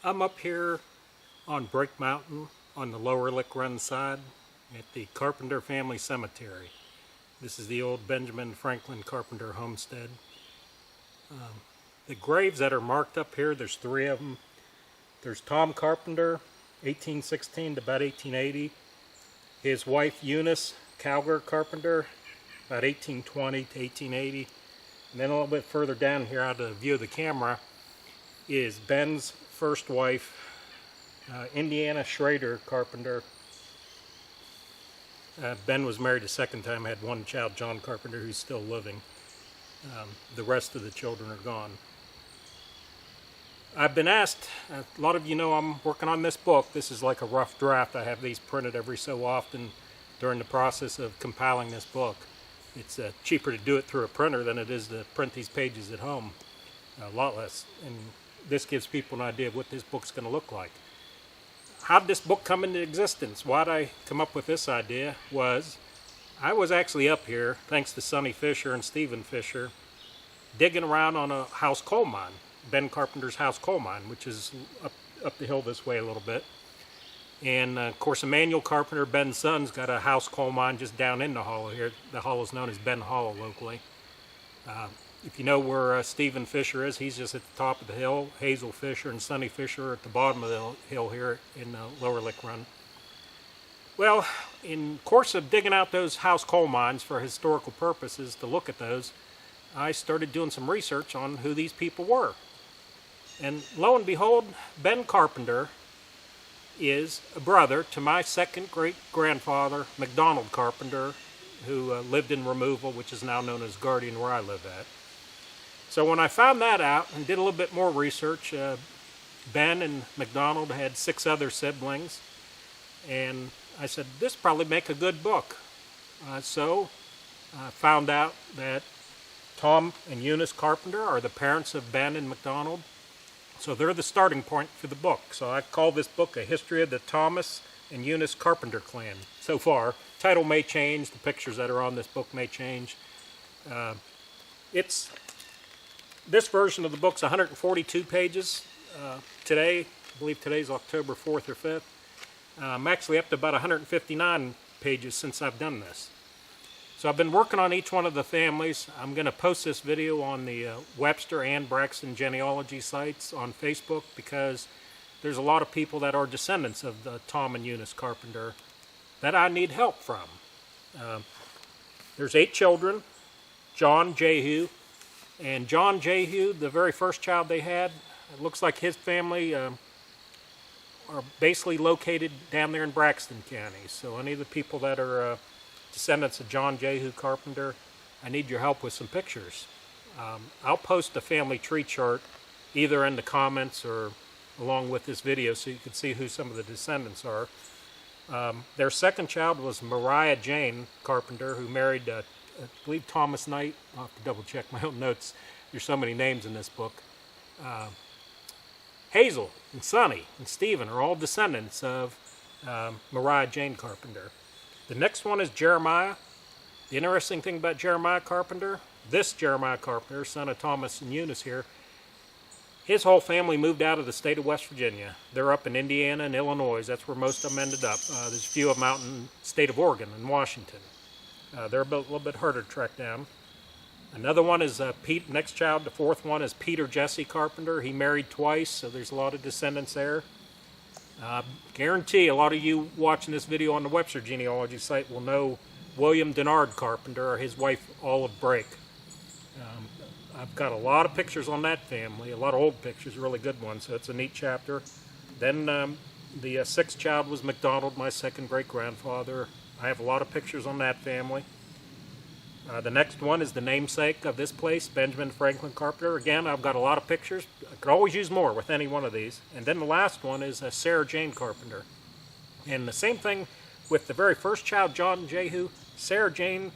I'm up here on Break Mountain on the Lower Lick Run side at the Carpenter family cemetery. This is the old Benjamin Franklin Carpenter homestead. The graves that are marked up here, there's three of them. There's Tom Carpenter, 1816 to about 1880. His wife Eunice, Cowger Carpenter, about 1820 to 1880. And then a little bit further down here out of the view of the camera is Ben's first wife, Indiana Schrader Carpenter. Ben was married a second time, had one child, John Carpenter, who's still living. The rest of the children are gone. I've been asked, a lot of you know I'm working on this book. This is like a rough draft. I have these printed every so often during the process of compiling this book. It's cheaper to do it through a printer than it is to print these pages at home. A lot less. And this gives people an idea of what this book's going to look like. How did this book come into existence? Why did I come up with this idea? I was actually up here, thanks to Sonny Fisher and Stephen Fisher, digging around on a house coal mine, Ben Carpenter's house coal mine, which is up the hill this way a little bit. And of course, Emmanuel Carpenter, Ben's son's got a house coal mine just down in the hollow here. The hollow is known as Ben Hollow locally. If you know where Stephen Fisher is, he's just at the top of the hill. Hazel Fisher and Sonny Fisher are at the bottom of the hill here in Lower Lick Run. Well, in course of digging out those house coal mines for historical purposes to look at those, I started doing some research on who these people were. And lo and behold, Ben Carpenter is a brother to my second great-grandfather, McDonald Carpenter, who lived in Removal, which is now known as Guardian, where I live at. So when I found that out and did a little bit more research, Ben and McDonald had 6 other siblings, and I said, this probably make a good book. So I found out that Tom and Eunice Carpenter are the parents of Ben and McDonald. So they're the starting point for the book. So I call this book A History of the Thomas and Eunice Carpenter Clan. So far, title may change, the pictures that are on this book may change. This version of the book's 142 pages. Today, I believe today's October 4th or 5th. I'm actually up to about 159 pages since I've done this. So I've been working on each one of the families. I'm going to post this video on the Webster and Braxton genealogy sites on Facebook because there's a lot of people that are descendants of the Tom and Eunice Carpenter that I need help from. There's 8 children. John Jahu. And John Jahu, the very first child they had, it looks like his family are basically located down there in Braxton County. So any of the people that are descendants of John Jahu Carpenter, I need your help with some pictures. I'll post a family tree chart either in the comments or along with this video so you can see who some of the descendants are. Their second child was Mariah Jane Carpenter, who married, I believe, Thomas Knight. I'll have to double check my own notes. There's so many names in this book. Hazel and Sonny and Stephen are all descendants of Mariah Jane Carpenter. The next one is Jeremiah. The interesting thing about Jeremiah Carpenter, this Jeremiah Carpenter, son of Thomas and Eunice here, his whole family moved out of the state of West Virginia. They're up in Indiana and Illinois. That's where most of them ended up. There's a few of them out in the state of Oregon and Washington. They're a little bit harder to track down. Another one is Pete. Next child, the fourth one, is Peter Jesse Carpenter. He married twice, so there's a lot of descendants there. Guarantee a lot of you watching this video on the Webster genealogy site will know William Denard Carpenter or his wife Olive Brake. I've got a lot of pictures on that family, a lot of old pictures, really good ones, so it's a neat chapter. Then the 6th child was McDonald, my second great-grandfather. I have a lot of pictures on that family. The next one is the namesake of this place, Benjamin Franklin Carpenter. Again, I've got a lot of pictures. I could always use more with any one of these. And then the last one is Sarah Jane Carpenter. And the same thing with the very first child, John Jahu. Sarah Jane,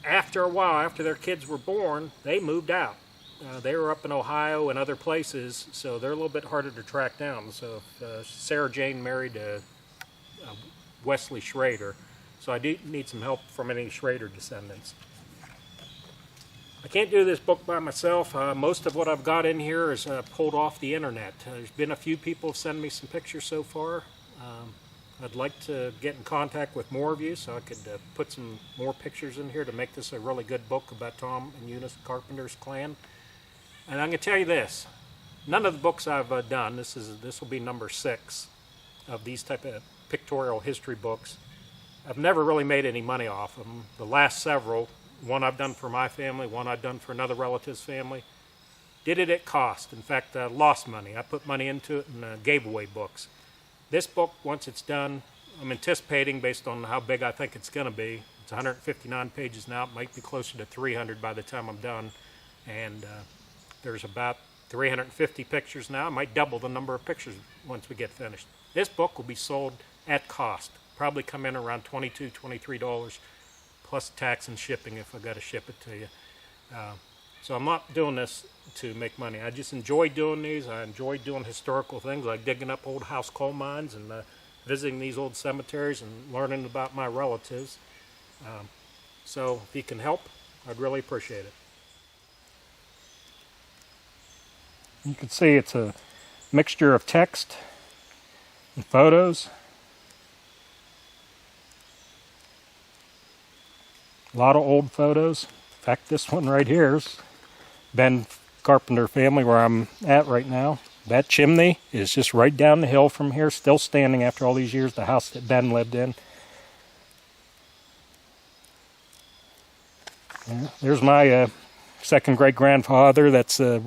after a while, after their kids were born, they moved out. They were up in Ohio and other places, so they're a little bit harder to track down. So Sarah Jane married Wesley Schrader. So I do need some help from any Schrader descendants. I can't do this book by myself. Most of what I've got in here is pulled off the internet. There's been a few people send me some pictures so far. I'd like to get in contact with more of you so I could put some more pictures in here to make this a really good book about Tom and Eunice Carpenter's clan. And I'm going to tell you this, none of the books I've done, this will be number 6 of these type of pictorial history books. I've never really made any money off them. The last several, one I've done for my family, one I've done for another relative's family, did it at cost. In fact, I lost money. I put money into it and gave away books. This book, once it's done, I'm anticipating, based on how big I think it's going to be, it's 159 pages now, it might be closer to 300 by the time I'm done, and there's about 350 pictures now. I might double the number of pictures once we get finished. This book will be sold at cost, probably come in around $22, $23, plus tax and shipping if I got to ship it to you. So I'm not doing this to make money. I just enjoy doing these. I enjoy doing historical things like digging up old house coal mines and visiting these old cemeteries and learning about my relatives. So if you can help, I'd really appreciate it. You can see it's a mixture of text and photos. A lot of old photos. In fact, this one right here is Ben Carpenter family where I'm at right now. That chimney is just right down the hill from here, still standing after all these years, the house that Ben lived in. Yeah, there's my second great-grandfather. That's a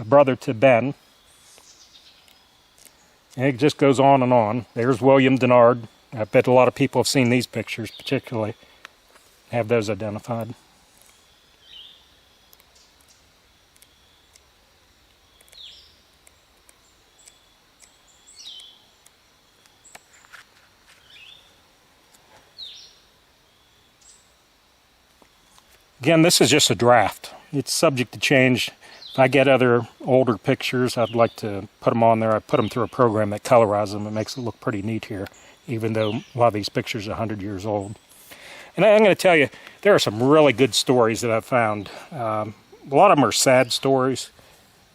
brother to Ben. And it just goes on and on. There's William Denard. I bet a lot of people have seen these pictures, particularly have those identified. Again, this is just a draft. It's subject to change. If I get other older pictures, I'd like to put them on there. I put them through a program that colorizes them. It makes it look pretty neat here, even though a lot of these pictures are 100 years old. And I'm going to tell you, there are some really good stories that I've found. A lot of them are sad stories.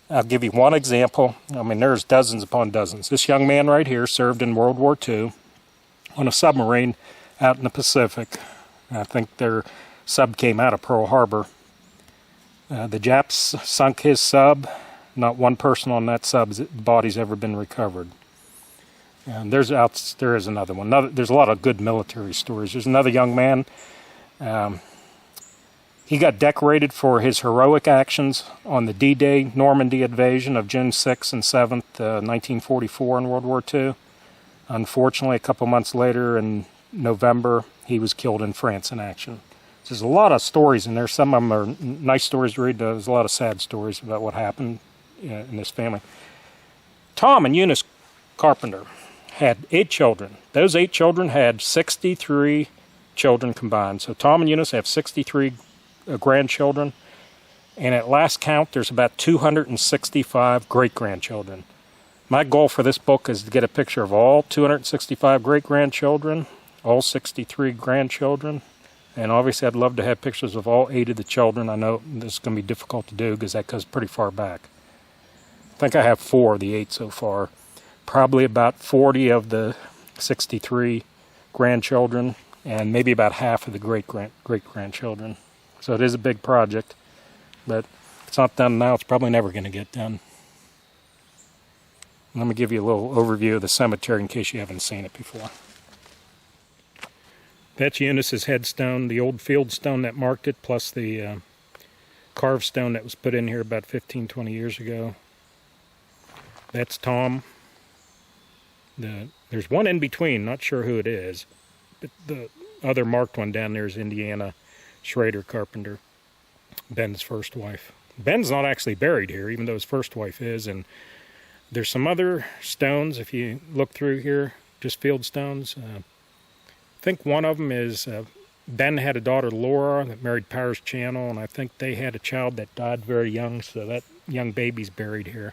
I'll give you one example. I mean, there's dozens upon dozens. This young man right here served in World War II on a submarine out in the Pacific. I think their sub came out of Pearl Harbor. The Japs sunk his sub. Not one person on that sub's body's ever been recovered. And there is another one. There's a lot of good military stories. There's another young man. He got decorated for his heroic actions on the D-Day Normandy invasion of June 6th and 7th, 1944 in World War II. Unfortunately, a couple months later in November, he was killed in France in action. There's a lot of stories in there. Some of them are nice stories to read. There's a lot of sad stories about what happened in this family. Tom and Eunice Carpenter had 8 children. Those 8 children had 63 children combined. So Tom and Eunice have 63 grandchildren. And at last count, there's about 265 great-grandchildren. My goal for this book is to get a picture of all 265 great-grandchildren, all 63 grandchildren. And obviously, I'd love to have pictures of all 8 of the children. I know this is going to be difficult to do because that goes pretty far back. I think I have 4 of the 8 so far. Probably about 40 of the 63 grandchildren, and maybe about half of the great-grandchildren. So it is a big project, but if it's not done now, it's probably never going to get done. Let me give you a little overview of the cemetery in case you haven't seen it before. That's Eunice's headstone, the old field stone that marked it, plus the carved stone that was put in here about 15, 20 years ago. That's Tom. There's one in between, not sure who it is, but the other marked one down there is Indiana Schrader Carpenter, Ben's first wife. Ben's not actually buried here, even though his first wife is, and there's some other stones, if you look through here, just field stones. I think one of them is Ben had a daughter, Laura, that married Powers Channel, and I think they had a child that died very young, so that young baby's buried here.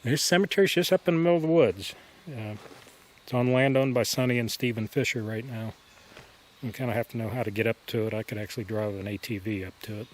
This cemetery's just up in the middle of the woods. It's on land owned by Sonny and Stephen Fisher right now. You kind of have to know how to get up to it. I could actually drive an ATV up to it.